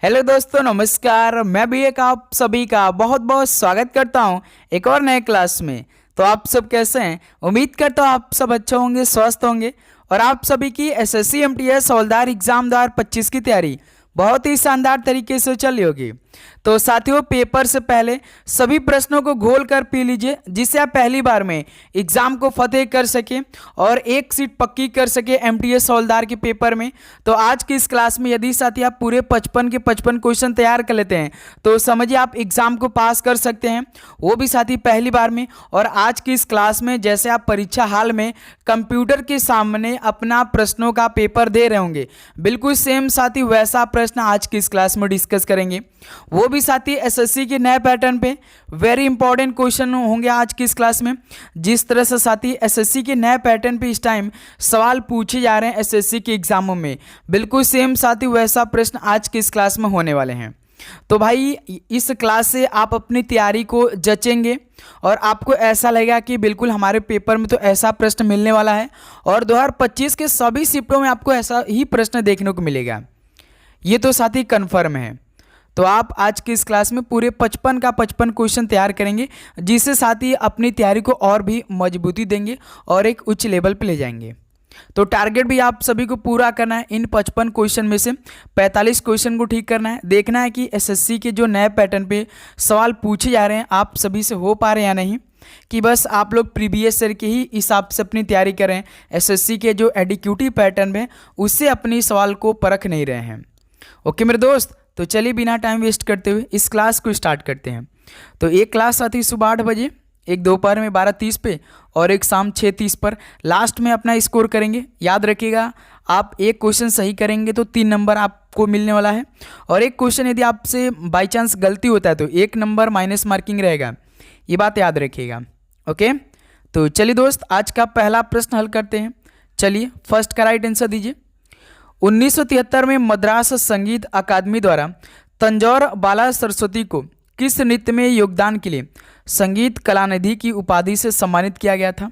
Hello दोस्तों, नमस्कार। मैं भी एक आप सभी का बहुत बहुत स्वागत करता हूं एक और नए क्लास में। तो आप सब कैसे हैं? उम्मीद करता हूं आप सब अच्छे होंगे, स्वस्थ होंगे और आप सभी की एसएससी एमटीएस हवलदार एग्जाम 2025 की तैयारी बहुत ही शानदार तरीके से चल रही होगी। तो साथियों, पेपर से पहले सभी प्रश्नों को घोल कर पी लीजिए, जिससे आप पहली बार में एग्जाम को फतेह कर सके और एक सीट पक्की कर सके एमटीएस हवलदार के पेपर में। तो आज की इस क्लास में यदि साथी आप पूरे 55 के 55 क्वेश्चन तैयार कर लेते हैं तो समझिए आप एग्जाम को पास कर सकते हैं, वो भी साथी पहली बार में। और आज की इस क्लास में जैसे आप परीक्षा हाल में कंप्यूटर के सामने अपना प्रश्नों का पेपर दे रहे होंगे, बिल्कुल सेम साथी वैसा प्रश्न आज की इस क्लास में डिस्कस करेंगे। वो भी साथी एसएससी के नए पैटर्न पे वेरी इंपॉर्टेंट क्वेश्चन होंगे आज की इस क्लास में। जिस तरह से साथी एसएससी के नए पैटर्न पे इस टाइम सवाल पूछे जा रहे हैं एसएससी के एग्जामों में, बिल्कुल सेम साथी वैसा प्रश्न आज की इस क्लास में होने वाले हैं। तो भाई इस क्लास से आप अपनी तैयारी को जचेंगे और आपको ऐसा लगेगा कि बिल्कुल हमारे पेपर में तो ऐसा प्रश्न मिलने वाला है और 2025 के सभी शिफ्टों में आपको ऐसा ही प्रश्न देखने को मिलेगा, ये तो साथी कन्फर्म है। तो आप आज की इस क्लास में पूरे 55 का 55 क्वेश्चन तैयार करेंगे, जिससे साथ ही अपनी तैयारी को और भी मजबूती देंगे और एक उच्च लेवल पे ले जाएंगे। तो टारगेट भी आप सभी को पूरा करना है। इन 55 क्वेश्चन में से 45 क्वेश्चन को ठीक करना है। देखना है कि एसएससी के जो नए पैटर्न पे सवाल पूछे जा रहे हैं आप सभी से हो पा रहे हैं या नहीं, कि बस आप लोग प्रीवियस ईयर के ही हिसाब से अपनी तैयारी करें, एसएससी के जो एडिक्यूटिव पैटर्न है उससे अपनी सवाल को परख नहीं रहे हैं। ओके मेरे दोस्त, तो चलिए बिना टाइम वेस्ट करते हुए इस क्लास को स्टार्ट करते हैं। तो एक क्लास आती है सुबह 8 बजे, एक दोपहर में 12:30 पे और एक शाम 6:30 पर। लास्ट में अपना स्कोर करेंगे। याद रखिएगा, आप एक क्वेश्चन सही करेंगे तो 3 नंबर आपको मिलने वाला है, और एक क्वेश्चन यदि आपसे बाई चांस गलती होता है तो 1 नंबर माइनस मार्किंग रहेगा। ये बात याद रखिएगा। ओके, तो चलिए दोस्त, आज का पहला प्रश्न हल करते हैं। चलिए फर्स्ट का राइट आंसर दीजिए। 1973 में मद्रास संगीत अकादमी द्वारा तंजौर बाला सरस्वती को किस नृत्य में योगदान के लिए संगीत कलानिधि की उपाधि से सम्मानित किया गया था?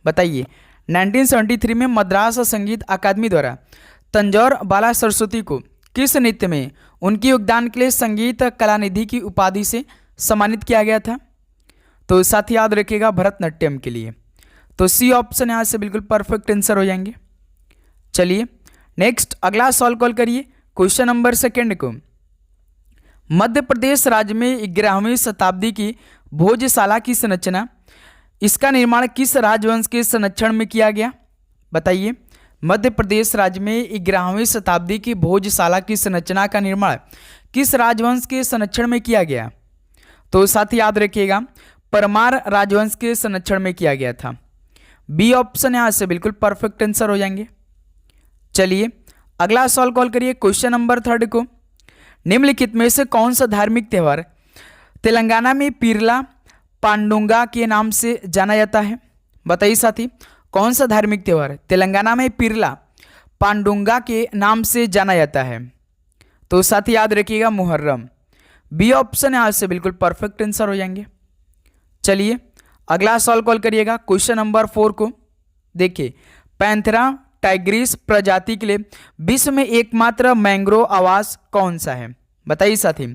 बताइए। 1973 में मद्रास संगीत अकादमी द्वारा तंजौर बाला सरस्वती को किस नृत्य में उनके योगदान के लिए संगीत कलानिधि की उपाधि से सम्मानित किया गया था? तो साथ ही याद रखिएगा भरतनाट्यम के लिए। तो सी ऑप्शन यहाँ से बिल्कुल परफेक्ट आंसर हो जाएंगे। चलिए नेक्स्ट अगला सॉल्व कॉल करिए क्वेश्चन नंबर 2 को। मध्य प्रदेश राज्य में 11वीं शताब्दी की भोजशाला की संरचना, इसका निर्माण किस राजवंश के संरक्षण में किया गया? बताइए। मध्य प्रदेश राज्य में 11वीं शताब्दी की भोजशाला की संरचना का निर्माण किस राजवंश के संरक्षण में किया गया? तो साथ ही याद रखिएगा परमार राजवंश के संरक्षण में किया गया था। बी ऑप्शन यहाँ से बिल्कुल परफेक्ट आंसर हो जाएंगे। चलिए अगला सॉल्व कॉल करिए क्वेश्चन नंबर 3 को। निम्नलिखित में से कौन सा धार्मिक त्यौहार तेलंगाना में पीरला पांडुंगा के नाम से जाना जाता है? बताइए साथी, कौन सा धार्मिक त्यौहार तेलंगाना में पीरला पांडुंगा के नाम से जाना जाता है? तो साथी याद रखिएगा मुहर्रम। बी ऑप्शन यहाँ से बिल्कुल परफेक्ट आंसर हो जाएंगे। चलिए अगला सॉल्व कॉल करिएगा क्वेश्चन नंबर 4 को। देखिए, पैंथेरा टाइग्रिस प्रजाति के लिए विश्व में एकमात्र मैंग्रोव आवास कौन सा है? बताइए साथी,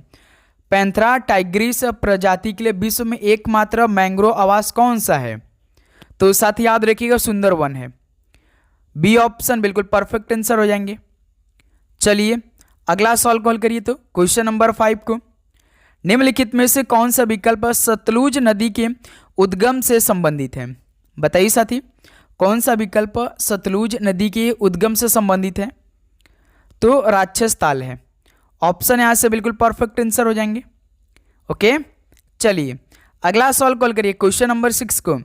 पैंथेरा टाइग्रिस प्रजाति के लिए विश्व में एकमात्र मैंग्रोव आवास कौन सा है? तो साथी याद रखिएगा सुंदरवन है। बी ऑप्शन बिल्कुल परफेक्ट आंसर हो जाएंगे। चलिए अगला सॉल्व कॉल करिए तो क्वेश्चन नंबर 5 को। निम्नलिखित में से कौन सा विकल्प सतलुज नदी के उद्गम से संबंधित है? बताइए साथी, कौन सा विकल्प सतलुज नदी के उद्गम से संबंधित है? तो राक्षस ताल है। ऑप्शन यहाँ से बिल्कुल परफेक्ट आंसर हो जाएंगे। ओके, चलिए अगला सॉल्व कॉल करिए क्वेश्चन नंबर 6 को।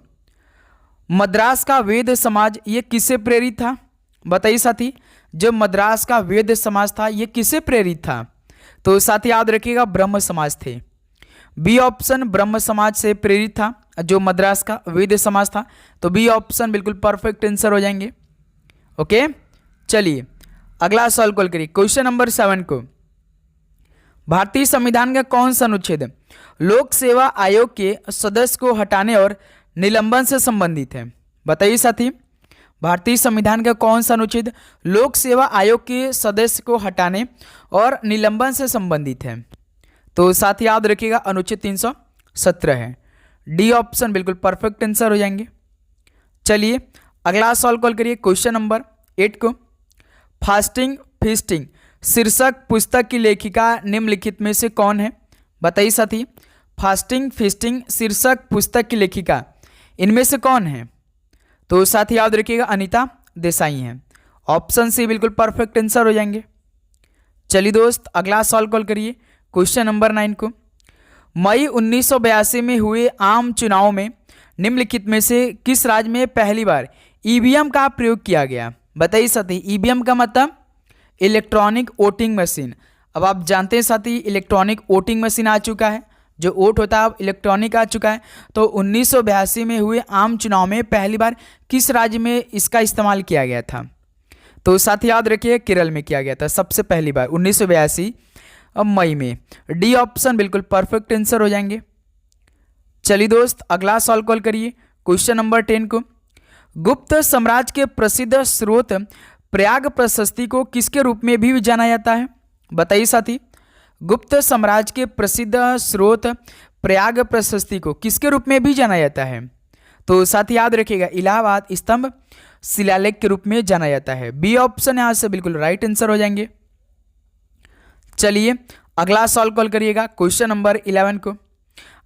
मद्रास का वेद समाज ये किससे प्रेरित था? बताइए साथी, जो मद्रास का वेद समाज था ये किससे प्रेरित था? तो साथ ही याद रखिएगा ब्रह्म समाज थे। बी ऑप्शन ब्रह्म समाज से प्रेरित था जो मद्रास का वेद समाज था। तो बी ऑप्शन बिल्कुल परफेक्ट आंसर हो जाएंगे। ओके, चलिए अगला सॉल्व कॉल करिए क्वेश्चन नंबर 7 को। भारतीय संविधान का कौन सा अनुच्छेद लोक सेवा आयोग के सदस्य को हटाने और निलंबन से संबंधित है? बताइए साथी, भारतीय संविधान का कौन सा अनुच्छेद लोक सेवा आयोग के सदस्य को हटाने और निलंबन से संबंधित है? तो साथ ही याद रखिएगा अनुच्छेद 317 है। डी ऑप्शन बिल्कुल परफेक्ट आंसर हो जाएंगे। चलिए अगला सवाल कॉल करिए क्वेश्चन नंबर 8 को। फास्टिंग फीस्टिंग शीर्षक पुस्तक की लेखिका निम्नलिखित में से कौन है? बताइए साथी, फास्टिंग फीस्टिंग शीर्षक पुस्तक की लेखिका इनमें से कौन है? तो साथ ही याद रखिएगा अनीता देसाई हैं। ऑप्शन सी बिल्कुल परफेक्ट आंसर हो जाएंगे। चलिए दोस्त अगला सवाल कॉल करिए क्वेश्चन नंबर 9 को। मई 1982 में हुए आम चुनाव में निम्नलिखित में से किस राज्य में पहली बार ईवीएम का प्रयोग किया गया? बताइए साथी, ईवीएम का मतलब इलेक्ट्रॉनिक वोटिंग मशीन। अब आप जानते हैं साथी इलेक्ट्रॉनिक वोटिंग मशीन आ चुका है, जो वोट होता है अब इलेक्ट्रॉनिक आ चुका है। तो 1982 में हुए आम चुनाव में पहली बार किस राज्य में इसका इस्तेमाल किया गया था? तो साथ ही याद रखिए केरल में किया गया था सबसे पहली बार 1982 मई में। डी ऑप्शन बिल्कुल परफेक्ट आंसर हो जाएंगे। चलिए दोस्त अगला सवाल कॉल करिए क्वेश्चन नंबर 10 को। गुप्त साम्राज्य के प्रसिद्ध स्रोत प्रयाग प्रशस्ति को किसके रूप में भी जाना जाता है? बताइए साथी, गुप्त साम्राज्य के प्रसिद्ध स्रोत प्रयाग प्रशस्ति को किसके रूप में भी जाना जाता है? तो साथ ही याद रखिएगा इलाहाबाद स्तंभ शिलालेख के रूप में जाना जाता है। बी ऑप्शन यहां से बिल्कुल राइट आंसर हो जाएंगे। चलिए अगला सवाल कॉल करिएगा क्वेश्चन नंबर 11 को।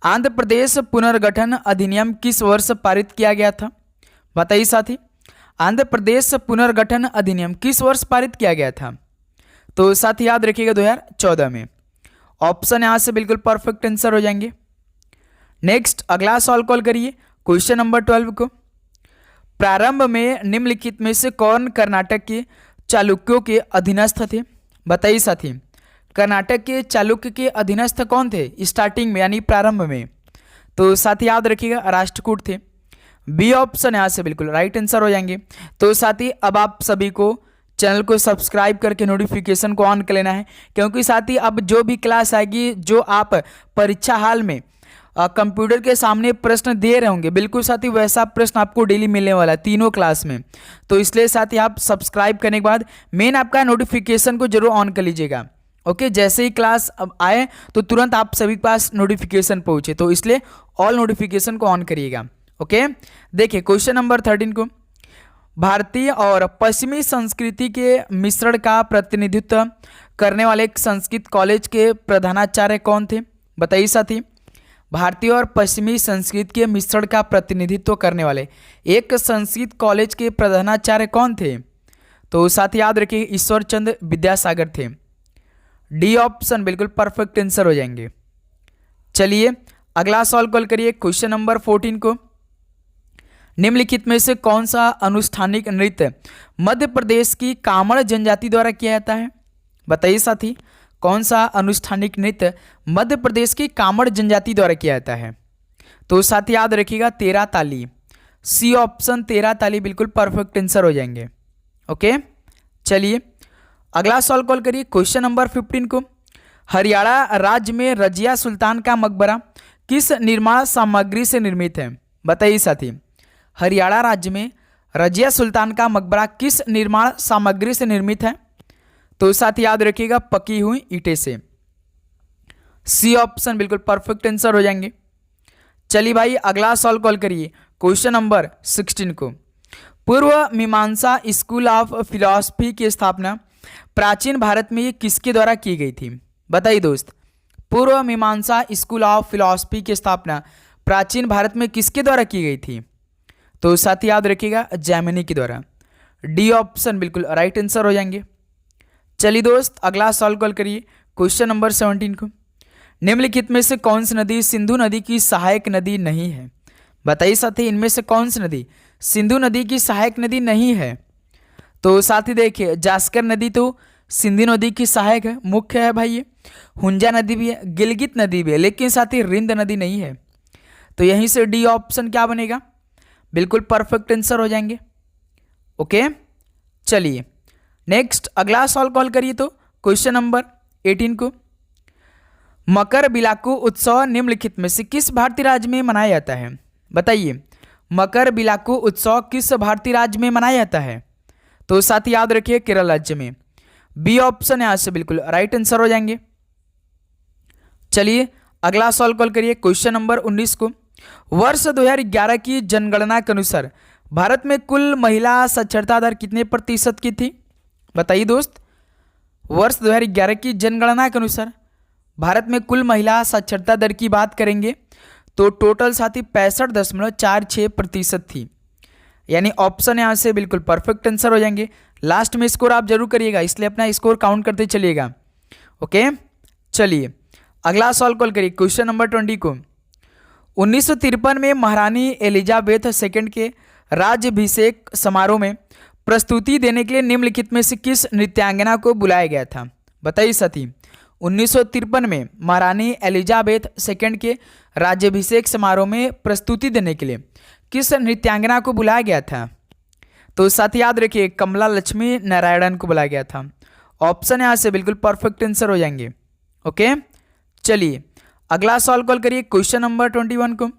आंध्र प्रदेश पुनर्गठन अधिनियम किस वर्ष पारित किया गया था? बताइए साथी, आंध्र प्रदेश पुनर्गठन अधिनियम किस वर्ष पारित किया गया था? तो साथ ही याद रखिएगा 2014 में। ऑप्शन यहां से बिल्कुल परफेक्ट आंसर हो जाएंगे। नेक्स्ट अगला सवाल कॉल करिए क्वेश्चन नंबर 12 को। प्रारंभ में निम्नलिखित में से कौन कर्नाटक के चालुक्यों के अधीनस्थ थे? बताइए साथी, कर्नाटक के चालुक्य के अधीनस्थ कौन थे स्टार्टिंग में यानी प्रारंभ में? तो साथ ही याद रखिएगा राष्ट्रकूट थे। बी ऑप्शन यहाँ से बिल्कुल राइट आंसर हो जाएंगे। तो साथ ही अब आप सभी को चैनल को सब्सक्राइब करके नोटिफिकेशन को ऑन कर लेना है, क्योंकि साथ ही अब जो भी क्लास आएगी जो आप परीक्षा हाल में कंप्यूटर के सामने प्रश्न दे रहे होंगे बिल्कुल साथ ही वैसा प्रश्न आपको डेली मिलने वाला है तीनों क्लास में। तो इसलिए साथ ही आप सब्सक्राइब करने के बाद मेन आपका नोटिफिकेशन को जरूर ऑन कर लीजिएगा। ओके, जैसे ही क्लास अब आए तो तुरंत आप सभी के पास नोटिफिकेशन पहुंचे, तो इसलिए ऑल नोटिफिकेशन को ऑन करिएगा। ओके, देखिए क्वेश्चन नंबर 13 को। भारतीय और पश्चिमी संस्कृति के मिश्रण का प्रतिनिधित्व करने वाले एक संस्कृत कॉलेज के प्रधानाचार्य कौन थे? बताइए साथी, भारतीय और पश्चिमी संस्कृति के मिश्रण का प्रतिनिधित्व करने वाले एक संस्कृत कॉलेज के प्रधानाचार्य कौन थे? तो साथ याद रखिए ईश्वर चंद्र विद्यासागर थे। डी ऑप्शन बिल्कुल परफेक्ट आंसर हो जाएंगे। चलिए अगला सवाल कॉल करिए क्वेश्चन नंबर 14 को। निम्नलिखित में से कौन सा अनुष्ठानिक नृत्य मध्य प्रदेश की कामड़ जनजाति द्वारा किया जाता है? बताइए साथी, कौन सा अनुष्ठानिक नृत्य मध्य प्रदेश की कामड़ जनजाति द्वारा किया जाता है? तो साथ याद रखिएगा तेरा ताली। सी ऑप्शन तेरा ताली बिल्कुल परफेक्ट आंसर हो जाएंगे। ओके, चलिए अगला सवाल कॉल करिए क्वेश्चन नंबर 15 को। हरियाणा राज्य में रजिया सुल्तान का मकबरा किस निर्माण सामग्री से निर्मित है? बताइए साथी, हरियाणा राज्य में रजिया सुल्तान का मकबरा किस निर्माण सामग्री से निर्मित है? तो साथ याद रखिएगा पकी हुई ईंटें से। सी ऑप्शन बिल्कुल परफेक्ट आंसर हो जाएंगे। चलिए भाई अगला सवाल कॉल करिए क्वेश्चन नंबर 16 को। पूर्व मीमांसा स्कूल ऑफ फिलॉसफी की स्थापना प्राचीन भारत में ये किसके द्वारा की गई थी? बताइए दोस्त, पूर्व मीमांसा स्कूल ऑफ फिलॉसफी की स्थापना प्राचीन भारत में किसके द्वारा की गई थी? तो साथ याद रखिएगा जैमिनी के द्वारा। डी ऑप्शन बिल्कुल राइट आंसर हो जाएंगे। चलिए दोस्त अगला सवाल कॉल करिए क्वेश्चन नंबर 17 को। निम्नलिखित में से कौन सी नदी सिंधु नदी की सहायक नदी नहीं है? बताइए साथी, इनमें से कौन सी नदी सिंधु नदी की सहायक नदी नहीं है? तो साथी देखिए जास्कर नदी तो सिंधु नदी की सहायक है, मुख्य है भाई ये। हुंजा नदी भी है, गिलगित नदी भी है, लेकिन साथी रिंद नदी नहीं है। तो यहीं से डी ऑप्शन क्या बनेगा? बिल्कुल परफेक्ट आंसर हो जाएंगे। ओके, चलिए नेक्स्ट अगला सवाल कॉल करिए तो क्वेश्चन नंबर 18 को। मकर बिलाकू उत्सव निम्नलिखित में से किस भारतीय राज्य में मनाया जाता है? बताइए, मकर बिलाकू उत्सव किस भारतीय राज्य में मनाया जाता है? तो साथ ही याद रखिए केरल राज्य में। बी ऑप्शन यहां से बिल्कुल राइट आंसर हो जाएंगे। चलिए अगला सवाल कॉल करिए क्वेश्चन नंबर 19 को। वर्ष 2011 की जनगणना के अनुसार भारत में कुल महिला साक्षरता दर कितने प्रतिशत की थी? बताइए दोस्त। वर्ष 2011 की जनगणना के अनुसार भारत में कुल महिला साक्षरता दर की बात करेंगे तो टोटल साथी 65.46% थी। यानी ऑप्शन यहां से बिल्कुल परफेक्ट आंसर हो जाएंगे। लास्ट में स्कोर आप जरूर करिएगा, इसलिए अपना स्कोर काउंट करते चलिएगा। ओके, चलिए अगला सवाल कॉल करिए क्वेश्चन नंबर 20 को। 1953 में महारानी एलिजाबेथ II के राज्याभिषेक समारोह में प्रस्तुति देने के लिए निम्नलिखित में से किस नृत्यांगना को बुलाया गया था? बताइए साथी। 1953 में महारानी एलिजाबेथ II के राज्याभिषेक समारोह में प्रस्तुति देने के लिए किस नृत्यांगना को बुलाया गया था? तो साथ याद रखिए कमला लक्ष्मी नारायणन को बुलाया गया था। ऑप्शन यहां से बिल्कुल परफेक्ट आंसर हो जाएंगे। ओके, चलिए अगला सवाल कॉल करिए क्वेश्चन नंबर 21 को।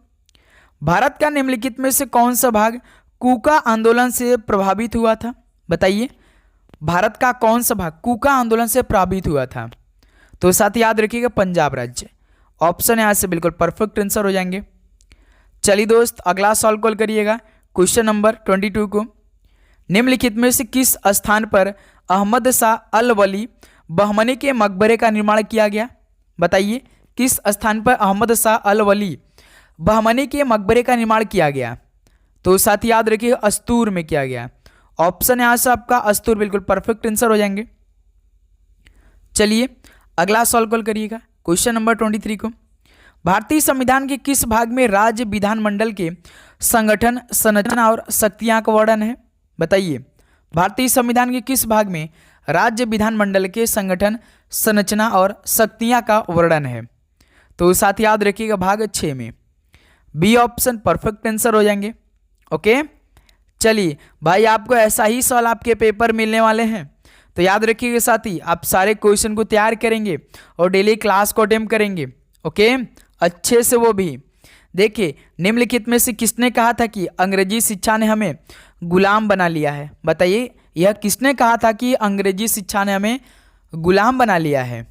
भारत का निम्नलिखित में से कौन सा भाग कूका आंदोलन से प्रभावित हुआ था? बताइए भारत का कौन सा भाग कूका आंदोलन से प्रभावित हुआ था? तो साथ याद रखिएगा पंजाब राज्य। ऑप्शन यहां से बिल्कुल परफेक्ट आंसर हो जाएंगे। चलिए दोस्त अगला सवाल कॉल करिएगा क्वेश्चन नंबर 22 को। निम्नलिखित में से किस स्थान पर अहमद शाह अल वली बहमनी के मकबरे का निर्माण किया गया? बताइए किस स्थान पर अहमद शाह अल वली बहमनी के मकबरे का निर्माण किया गया? तो साथ याद रखिए अस्तूर में किया गया। ऑप्शन यहां से आपका अस्तूर बिल्कुल परफेक्ट आंसर हो जाएंगे। चलिए अगला सवाल कॉल करिएगा क्वेश्चन नंबर 23 को। भारतीय संविधान के किस भाग में राज्य विधानमंडल के संगठन, संरचना और शक्तियां का वर्णन है? बताइए भारतीय संविधान के किस भाग में राज्य विधानमंडल के संगठन, संरचना और शक्तियां का वर्णन है? तो साथ याद रखिएगा भाग 6 में। बी ऑप्शन परफेक्ट आंसर हो जाएंगे। ओके, चलिए भाई आपको ऐसा ही सवाल आपके पेपर मिलने वाले हैं, तो याद रखिएगा साथी आप सारे क्वेश्चन को तैयार करेंगे और डेली क्लास को अटेम्प्ट करेंगे। ओके, अच्छे से। वो भी देखिए निम्नलिखित में से किसने कहा था कि अंग्रेजी शिक्षा ने हमें गुलाम बना लिया है? बताइए यह किसने कहा था कि अंग्रेजी शिक्षा ने हमें गुलाम बना लिया है?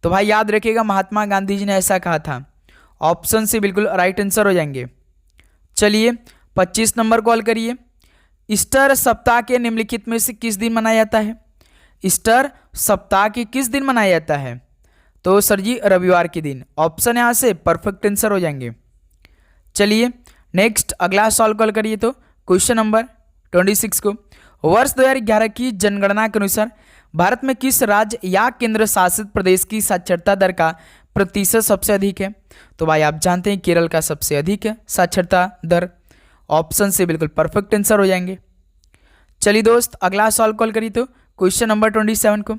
तो भाई याद रखिएगा महात्मा गांधी जी ने ऐसा कहा था। ऑप्शन से बिल्कुल राइट आंसर हो जाएंगे। चलिए 25 नंबर कॉल करिए। ईस्टर सप्ताह के निम्नलिखित में से किस दिन मनाया जाता है? ईस्टर सप्ताह के किस दिन मनाया जाता है? तो सर जी रविवार के दिन। ऑप्शन यहां से परफेक्ट आंसर हो जाएंगे। चलिए नेक्स्ट अगला सवाल कॉल करिए तो क्वेश्चन नंबर 26 को। वर्ष 2011 की जनगणना के अनुसार भारत में किस राज्य या केंद्र शासित प्रदेश की साक्षरता दर का प्रतिशत सबसे अधिक है? तो भाई आप जानते हैं केरल का सबसे अधिक है साक्षरता दर। ऑप्शन से बिल्कुल परफेक्ट आंसर हो जाएंगे। चलिए दोस्त अगला सवाल कॉल करिए तो क्वेश्चन नंबर 27 को।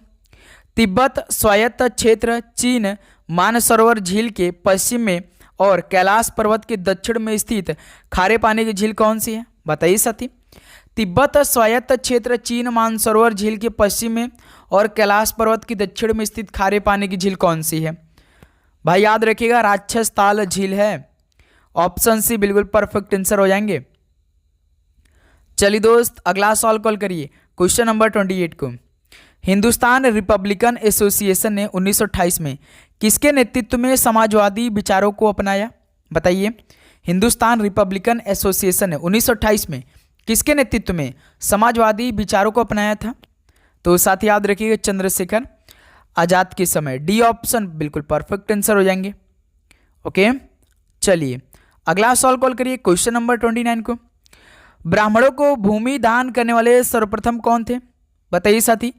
तिब्बत स्वायत्त क्षेत्र चीन मानसरोवर झील के पश्चिम में और कैलाश पर्वत के दक्षिण में स्थित खारे पानी की झील कौन सी है? बताइए साथी। तिब्बत स्वायत्त क्षेत्र चीन मानसरोवर झील के पश्चिम में और कैलाश पर्वत के दक्षिण में स्थित खारे पानी की झील कौन सी है? भाई याद रखिएगा राक्षस ताल झील है। ऑप्शन सी बिल्कुल परफेक्ट आंसर हो जाएंगे। चलिए दोस्त अगला सवाल कॉल करिए क्वेश्चन नंबर 28 को। हिंदुस्तान रिपब्लिकन एसोसिएशन ने 1928 में किसके नेतृत्व में समाजवादी विचारों को अपनाया? बताइए हिंदुस्तान रिपब्लिकन एसोसिएशन ने 1928 में किसके नेतृत्व में समाजवादी विचारों को अपनाया था? तो साथ ही याद रखिएगा चंद्रशेखर आजाद के समय। डी ऑप्शन बिल्कुल परफेक्ट आंसर हो जाएंगे। ओके, चलिए अगला सवाल कॉल करिए क्वेश्चन नंबर 29 को। ब्राह्मणों को भूमि दान करने वाले सर्वप्रथम कौन थे? बताइए साथी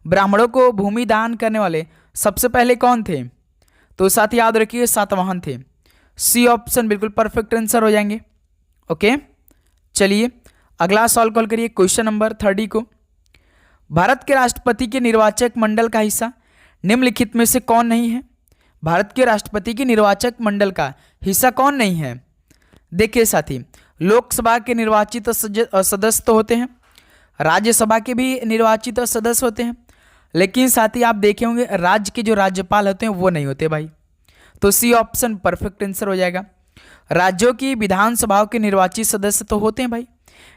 ब्राह्मणों को भूमि दान करने वाले सबसे पहले कौन थे? तो साथ ही याद रखिए सातवाहन थे। सी ऑप्शन बिल्कुल परफेक्ट आंसर हो जाएंगे। ओके, चलिए अगला सवाल कॉल करिए क्वेश्चन नंबर 30 को। भारत के राष्ट्रपति के निर्वाचक मंडल का हिस्सा निम्नलिखित में से कौन नहीं है? भारत के राष्ट्रपति के निर्वाचक मंडल का हिस्सा कौन नहीं है? देखिए साथी लोकसभा के निर्वाचित सदस्य तो होते हैं, राज्यसभा के भी निर्वाचित सदस्य होते हैं, लेकिन साथ ही आप देखे होंगे राज्य के जो राज्यपाल होते हैं वो नहीं होते भाई। तो सी ऑप्शन परफेक्ट आंसर हो जाएगा। राज्यों की विधानसभाओं के निर्वाचित सदस्य तो होते हैं भाई,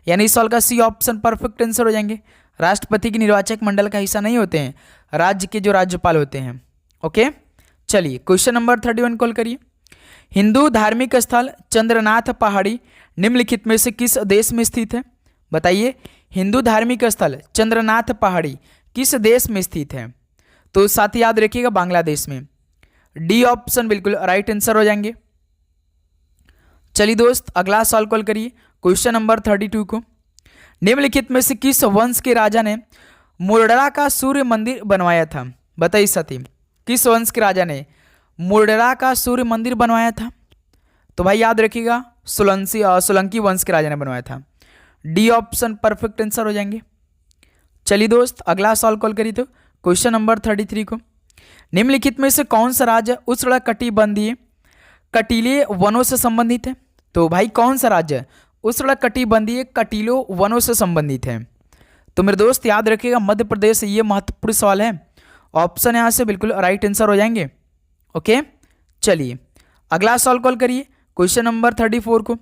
यानी इस सवाल का सी ऑप्शन परफेक्ट आंसर हो जाएंगे। राष्ट्रपति की निर्वाचक मंडल का हिस्सा नहीं होते हैं राज्य के जो राज्यपाल होते हैं। ओके, चलिए क्वेश्चन नंबर 31 कॉल करिए। हिंदू धार्मिक स्थल चंद्रनाथ पहाड़ी निम्नलिखित में से किस देश में स्थित है? बताइए, हिंदू धार्मिक स्थल चंद्रनाथ पहाड़ी किस देश में स्थित है? तो साथ ही याद रखिएगा बांग्लादेश में। डी ऑप्शन बिल्कुल राइट आंसर हो जाएंगे। चलिए दोस्त अगला सवाल कॉल करिए, क्वेश्चन नंबर 32 को। निम्नलिखित में से किस वंश के राजा ने मुर्डरा का सूर्य मंदिर बनवाया था? बताइए साथी, किस वंश के राजा ने मुर्डरा का सूर्य मंदिर बनवाया था? तो भाई याद रखिएगा सोलंकी वंश के राजा ने बनवाया था। डी ऑप्शन परफेक्ट आंसर हो जाएंगे। चलिए दोस्त अगला सवाल कॉल करिए तो क्वेश्चन नंबर 33 को। निम्नलिखित में से कौन सा राज्य उष्णकटिबंधीय कटीले वनों से संबंधित है? तो भाई कौन सा राज्य उष्णकटिबंधीय कटीलों वनों से संबंधित है? तो मेरे दोस्त याद रखिएगा मध्य प्रदेश। ये महत्वपूर्ण सवाल है, ऑप्शन यहाँ से बिल्कुल राइट आंसर हो जाएंगे। ओके, चलिए अगला सवाल कॉल करिए क्वेश्चन नंबर 34 को।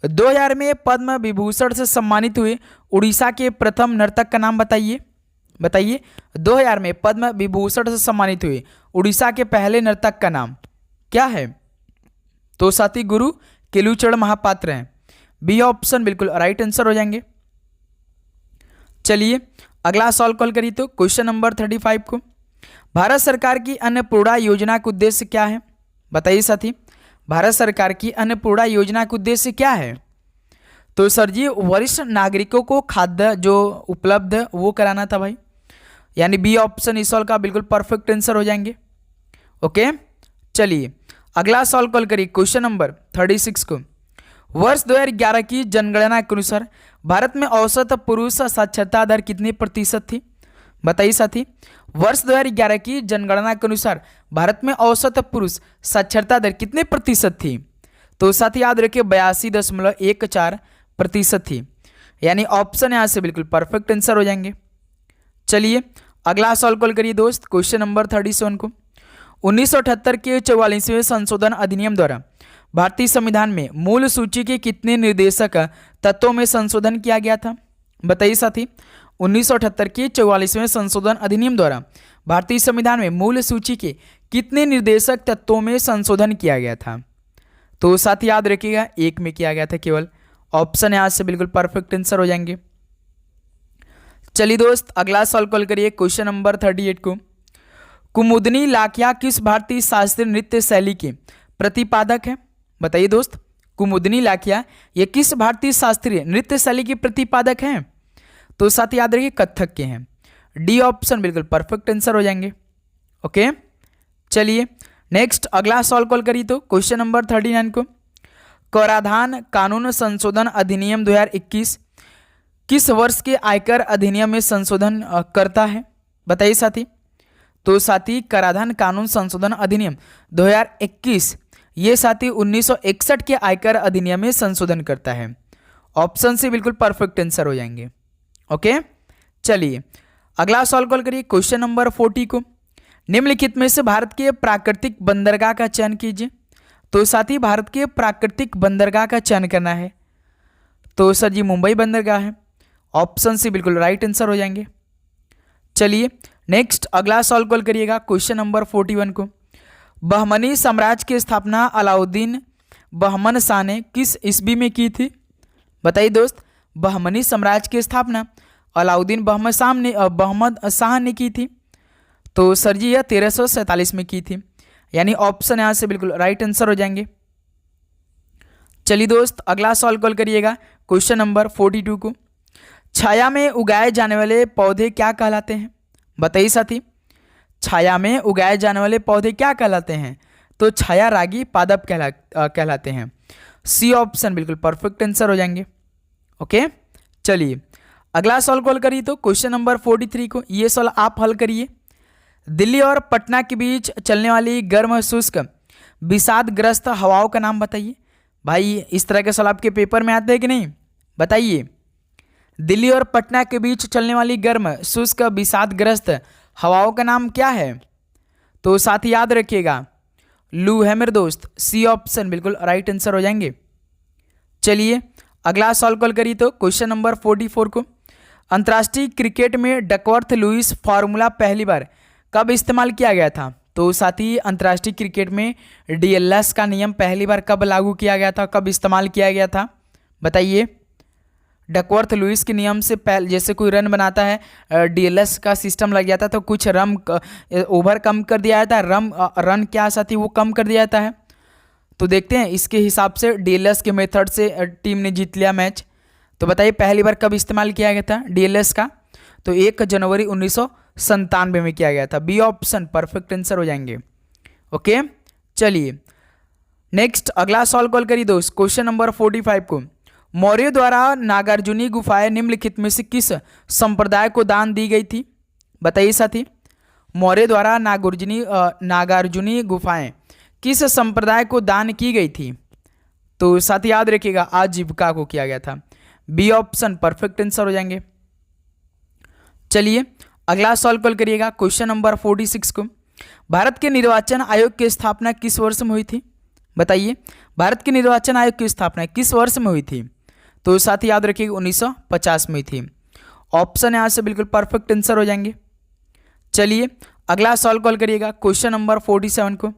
2000 में पद्म विभूषण से सम्मानित हुए उड़ीसा के प्रथम नर्तक का नाम बताइए। बताइए 2000 में पद्म विभूषण से सम्मानित हुए उड़ीसा के पहले नर्तक का नाम क्या है? तो साथी गुरु केलुचरण महापात्र हैं। बी ऑप्शन बिल्कुल राइट आंसर हो जाएंगे। चलिए अगला सवाल कॉल करिए तो क्वेश्चन नंबर 35 को। भारत सरकार की अन्नपूर्णा योजना का उद्देश्य क्या है? बताइए साथी, भारत सरकार की अन्नपूर्णा योजना का उद्देश्य क्या है? तो सर जी वरिष्ठ नागरिकों को खाद्य जो उपलब्ध वो कराना था भाई, यानी बी ऑप्शन इस सवाल का बिल्कुल परफेक्ट आंसर हो जाएंगे। ओके, चलिए अगला सवाल कॉल करिए क्वेश्चन नंबर 36 को। वर्ष 2011 की जनगणना के अनुसार भारत में औसत पुरुष साक्षरता दर कितनी प्रतिशत थी? बताइए साथी, वर्ष 2011 की जनगणना के अनुसार भारत में औसत पुरुष साक्षरता दर कितने प्रतिशत थी? तो साथी याद रखिए 82.14% थी, यानी ऑप्शन यहाँ से बिल्कुल परफेक्ट आंसर हो जाएंगे। चलिए अगला सवाल कॉल करिए दोस्त क्वेश्चन नंबर 37 को। 1978 के 44वें संशोधन अधिनियम द्वारा भारतीय संविधान में मूल सूची के कितने निर्देशक तत्वों में संशोधन किया गया था? बताइए साथी, 1978 के 44वें संशोधन अधिनियम द्वारा भारतीय संविधान में मूल सूची के कितने निर्देशक तत्वों में संशोधन किया गया था? तो साथ ही याद रखिएगा एक में किया गया था केवल। ऑप्शन यहाँ से बिल्कुल परफेक्ट आंसर हो जाएंगे। चलिए दोस्त अगला सवाल कॉल करिए क्वेश्चन नंबर 38 को। कुमुदनी लाखिया किस भारतीय शास्त्रीय नृत्य शैली के प्रतिपादक है? बताइए दोस्त, कुमुदनी लाखिया ये किस भारतीय शास्त्रीय नृत्य शैली के प्रतिपादक हैं? तो साथ याद रखिए कथक के हैं। डी ऑप्शन बिल्कुल परफेक्ट आंसर हो जाएंगे। ओके, चलिए नेक्स्ट अगला सवाल कॉल करिए तो क्वेश्चन नंबर 39 को। कराधान कानून संशोधन अधिनियम 2021 किस वर्ष के आयकर अधिनियम में संशोधन करता है? बताइए साथी, तो साथी कराधान कानून संशोधन अधिनियम 2021 ये साथी 1961 के आयकर अधिनियम में संशोधन करता है। ऑप्शन से बिल्कुल परफेक्ट आंसर हो जाएंगे। ओके, चलिए अगला सवाल कॉल करिए क्वेश्चन नंबर 40 को। निम्नलिखित में से भारत के प्राकृतिक बंदरगाह का चयन कीजिए। तो साथी भारत के प्राकृतिक बंदरगाह का चयन करना है, तो सर जी मुंबई बंदरगाह है। ऑप्शन से बिल्कुल राइट आंसर हो जाएंगे। चलिए नेक्स्ट अगला सवाल कॉल करिएगा क्वेश्चन नंबर 41 को। बहमनी साम्राज्य की स्थापना अलाउद्दीन बहमन शाह ने किस ईस्वी में की थी? बताइए दोस्त, बहमनी साम्राज्य की स्थापना अलाउद्दीन बहमद शाह ने की थी। तो सर जी यह 1347 में की थी, यानी ऑप्शन यहाँ से बिल्कुल राइट आंसर हो जाएंगे। चलिए दोस्त अगला सवाल कॉल करिएगा क्वेश्चन नंबर 42 को। छाया में उगाए जाने वाले पौधे क्या कहलाते हैं? बताइए साथी, छाया में उगाए जाने वाले पौधे क्या कहलाते हैं? तो छाया रागी पादप कहलाते हैं। सी ऑप्शन बिल्कुल परफेक्ट आंसर हो जाएंगे। ओके, चलिए अगला सवाल कॉल करिए तो क्वेश्चन नंबर 43 को। ये सवाल आप हल करिए। दिल्ली और पटना के बीच चलने वाली गर्म शुष्क विषादग्रस्त हवाओं का नाम बताइए। भाई इस तरह के सवाल आपके पेपर में आते हैं कि नहीं? बताइए, दिल्ली और पटना के बीच चलने वाली गर्म शुष्क विषादग्रस्त हवाओं का नाम क्या है? तो साथ ही याद रखिएगा लू है मेरे दोस्त, सी ऑप्शन बिल्कुल राइट आंसर हो जाएंगे। चलिए अगला सॉल्व कॉल करिए तो क्वेश्चन नंबर 44 को, अंतर्राष्ट्रीय क्रिकेट में डकवर्थ लुईस फार्मूला पहली बार कब इस्तेमाल किया गया था? तो साथी अंतर्राष्ट्रीय क्रिकेट में डीएलएस का नियम पहली बार कब लागू किया गया था, कब इस्तेमाल किया गया था बताइए। डकवर्थ लुईस के नियम से पहले जैसे कोई रन बनाता है, डीएलएस का सिस्टम लग जाता है तो कुछ ओवर कम कर दिया जाता है, रन क्या साथी वो कम कर दिया जाता है। तो देखते हैं इसके हिसाब से डीएलएस के मेथड से टीम ने जीत लिया मैच। तो बताइए पहली बार कब इस्तेमाल किया गया था डीएलएस का? तो 1 जनवरी 1997 में किया गया था। बी ऑप्शन परफेक्ट आंसर हो जाएंगे। ओके चलिए नेक्स्ट अगला सॉल्व कॉल करिए दोस्त क्वेश्चन नंबर 45 को, मौर्य द्वारा नागार्जुनी गुफाएं निम्नलिखित में से किस संप्रदाय को दान दी गई थी बताइए साथी। मौर्य द्वारा नागार्जुनी गुफाएं किस संप्रदाय को दान की गई थी? तो साथी याद रखिएगा आजीविका को किया गया था। बी ऑप्शन परफेक्ट आंसर हो जाएंगे। चलिए अगला सॉल्व कॉल करिएगा क्वेश्चन नंबर 46 को, भारत के निर्वाचन आयोग की स्थापना किस वर्ष में हुई थी बताइए। भारत के निर्वाचन आयोग की स्थापना किस वर्ष में हुई थी? तो साथी याद रखिएगा 1950 में हुई थी। ऑप्शन यहाँ से बिल्कुल परफेक्ट आंसर हो जाएंगे। चलिए अगला सॉल्व कॉल करिएगा क्वेश्चन नंबर 47 को,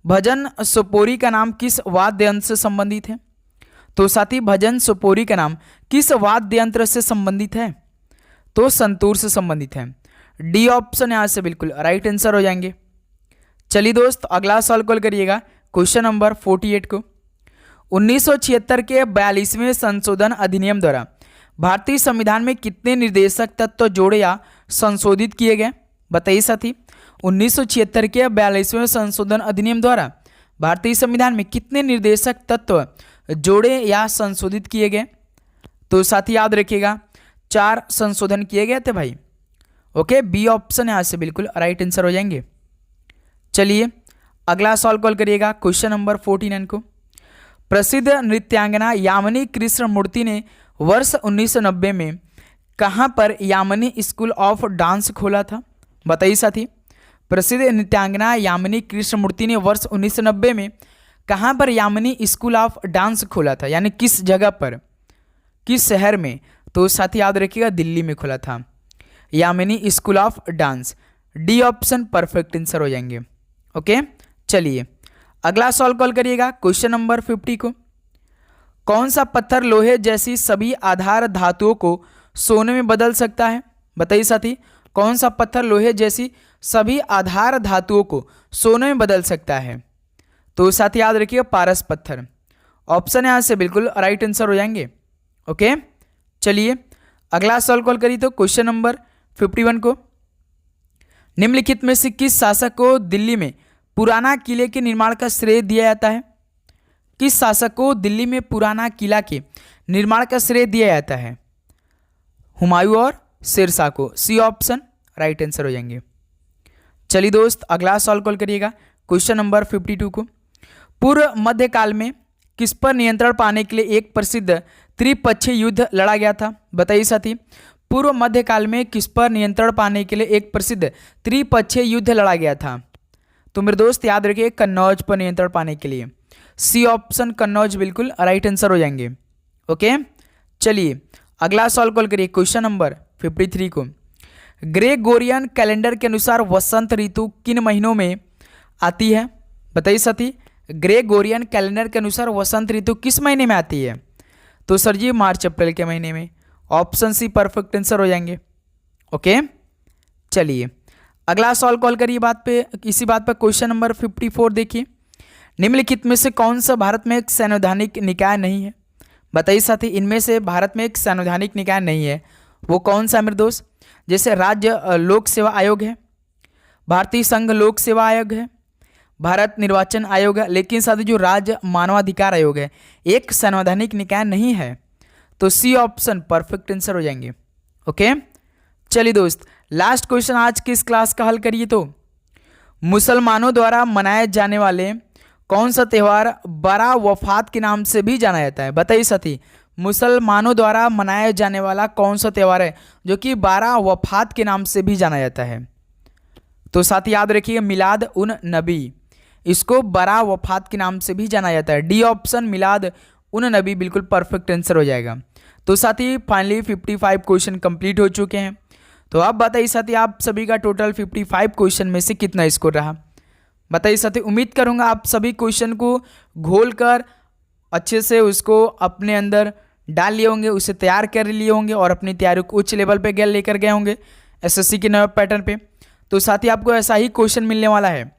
भजन सोपोरी का नाम किस वाद्य यंत्र से संबंधित है? तो साथी भजन सोपोरी का नाम किस वाद्य यंत्र से संबंधित है? तो संतूर से संबंधित है। डी ऑप्शन यहाँ से बिल्कुल राइट आंसर हो जाएंगे। चलिए दोस्त अगला सॉल्व कॉल करिएगा क्वेश्चन नंबर 48 को, 1976 के 42वें संशोधन अधिनियम द्वारा भारतीय संविधान में कितने निर्देशक तत्व जोड़े या संशोधित किए गए बताइए साथी। 1976 के 42वें संशोधन अधिनियम द्वारा भारतीय संविधान में कितने निर्देशक तत्व जोड़े या संशोधित किए गए? तो साथी याद रखिएगा 4 संशोधन किए गए थे भाई। ओके बी ऑप्शन यहाँ से बिल्कुल राइट आंसर हो जाएंगे। चलिए अगला सॉल्व कॉल करिएगा क्वेश्चन नंबर 49 को, प्रसिद्ध नृत्यांगना यामिनी कृष्णमूर्ति ने वर्ष 1990 में कहाँ पर यामिनी स्कूल ऑफ डांस खोला था बताइए साथी। प्रसिद्ध नृत्यांगना यामिनी कृष्णमूर्ति ने वर्ष 1990 में कहाँ पर यामिनी स्कूल ऑफ डांस खोला था, यानी किस जगह पर, किस शहर में? तो साथी याद रखिएगा दिल्ली में खोला था Yamini school of dance. D option perfect answer हो जाएंगे। ओके चलिए अगला सॉल्व कॉल करिएगा क्वेश्चन नंबर 50 को, कौन सा पत्थर लोहे जैसी सभी आधार धातुओं को सोने में बदल सकता है बताइए साथी। कौन सा पत्थर लोहे जैसी सभी आधार धातुओं को सोने में बदल सकता है? तो साथी याद रखिएगा पारस पत्थर। ऑप्शन यहाँ से बिल्कुल राइट आंसर हो जाएंगे। ओके चलिए अगला सॉल्व कॉल करिए तो क्वेश्चन नंबर 51 को, निम्नलिखित में से किस शासक को दिल्ली में पुराना किले के निर्माण का श्रेय दिया जाता है? किस शासक को दिल्ली में पुराना किला के निर्माण का श्रेय दिया जाता है? हुमायूं और शेरशाह को। सी ऑप्शन राइट आंसर हो जाएंगे। चलिए दोस्त अगला सॉल्व कॉल करिएगा क्वेश्चन नंबर 52 को, पूर्व मध्यकाल में किस पर नियंत्रण पाने के लिए एक प्रसिद्ध त्रिपक्षीय युद्ध लड़ा गया था बताइए साथी। पूर्व मध्यकाल में किस पर नियंत्रण पाने के लिए एक प्रसिद्ध त्रिपक्षीय युद्ध लड़ा गया था? तो मेरे दोस्त याद रखिए कन्नौज पर नियंत्रण पाने के लिए। सी ऑप्शन कन्नौज बिल्कुल राइट आंसर हो जाएंगे। ओके चलिए अगला सॉल्व कॉल करिए क्वेश्चन नंबर 53 को, ग्रेगोरियन कैलेंडर के अनुसार वसंत ऋतु किन महीनों में आती है बताइए साथी। ग्रेगोरियन कैलेंडर के अनुसार वसंत ऋतु किस महीने में आती है? तो सर जी मार्च अप्रैल के महीने में। ऑप्शन सी परफेक्ट आंसर हो जाएंगे। ओके चलिए अगला सॉल्व कॉल करिए इसी बात पर क्वेश्चन नंबर 54 देखिए, निम्नलिखित में से कौन सा भारत में एक संवैधानिक निकाय नहीं है बताइए साथी। इनमें से भारत में एक संवैधानिक निकाय नहीं है, वो कौन सा मेरे दोस्त? जैसे राज्य लोक सेवा आयोग है, भारतीय संघ लोक सेवा आयोग है, भारत निर्वाचन आयोग है, लेकिन साथी जो राज्य मानवाधिकार आयोग है एक संवैधानिक निकाय नहीं है। तो सी ऑप्शन परफेक्ट आंसर हो जाएंगे। ओके चलिए दोस्त लास्ट क्वेश्चन आज की इस क्लास का हल करिए तो, मुसलमानों द्वारा मनाए जाने वाले कौन सा त्यौहार बरा वफात के नाम से भी जाना जाता है बताइए साथी। मुसलमानों द्वारा मनाया जाने वाला कौन सा त्यौहार है जो कि 12 वफात के नाम से भी जाना जाता है? तो साथ याद रखिए मिलाद उन नबी, इसको बरा वफात के नाम से भी जाना जाता है। डी ऑप्शन मिलाद उन नबी बिल्कुल परफेक्ट आंसर हो जाएगा। तो साथी फाइनली 55 क्वेश्चन कंप्लीट हो चुके हैं। तो आप बताइए साथी आप सभी का टोटल 55 क्वेश्चन में से कितना स्कोर रहा, बताइए साथी। उम्मीद करूंगा आप सभी क्वेश्चन को घोल कर अच्छे से उसको अपने अंदर डाल लिए होंगे, उसे तैयार कर लिए होंगे और अपनी तैयारी को उच्च लेवल पे लेकर गए होंगे एसएससी के नए पैटर्न पे। तो साथी आपको ऐसा ही क्वेश्चन मिलने वाला है।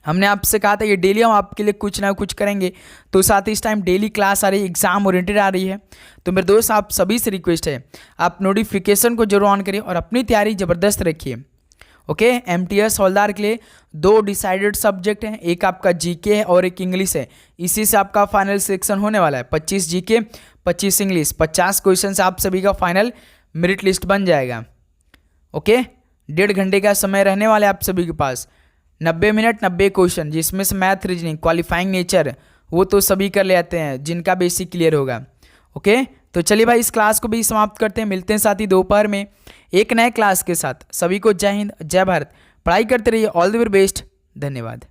हमने आपसे कहा था ये डेली हम आपके लिए कुछ ना कुछ करेंगे। तो साथ ही इस टाइम डेली क्लास आ रही है, एग्जाम ओरिएंटेड आ रही है। तो मेरे दोस्त आप सभी से रिक्वेस्ट है आप नोटिफिकेशन को जरूर ऑन करिए और अपनी तैयारी ज़बरदस्त रखिए। ओके, एमटीएस हवलदार के लिए 2 डिसाइडेड सब्जेक्ट हैं, एक आपका जीके है और एक इंग्लिश है। इसी से आपका फाइनल सिलेक्शन होने वाला है। 25 जीके 25 इंग्लिश, 50 क्वेश्चन से आप सभी का फाइनल मेरिट लिस्ट बन जाएगा। ओके, 1.5 घंटे का समय रहने वाला है आप सभी के पास। 90 मिनट 90 क्वेश्चन, जिसमें से मैथ, रीजनिंग, क्वालिफाइंग नेचर वो तो सभी कर ले आते हैं जिनका बेसिक क्लियर होगा। ओके, तो चलिए भाई इस क्लास को भी समाप्त करते हैं। मिलते हैं साथी दोपहर में एक नए क्लास के साथ। सभी को जय हिंद, जय भारत। पढ़ाई करते रहिए। All the very best. धन्यवाद।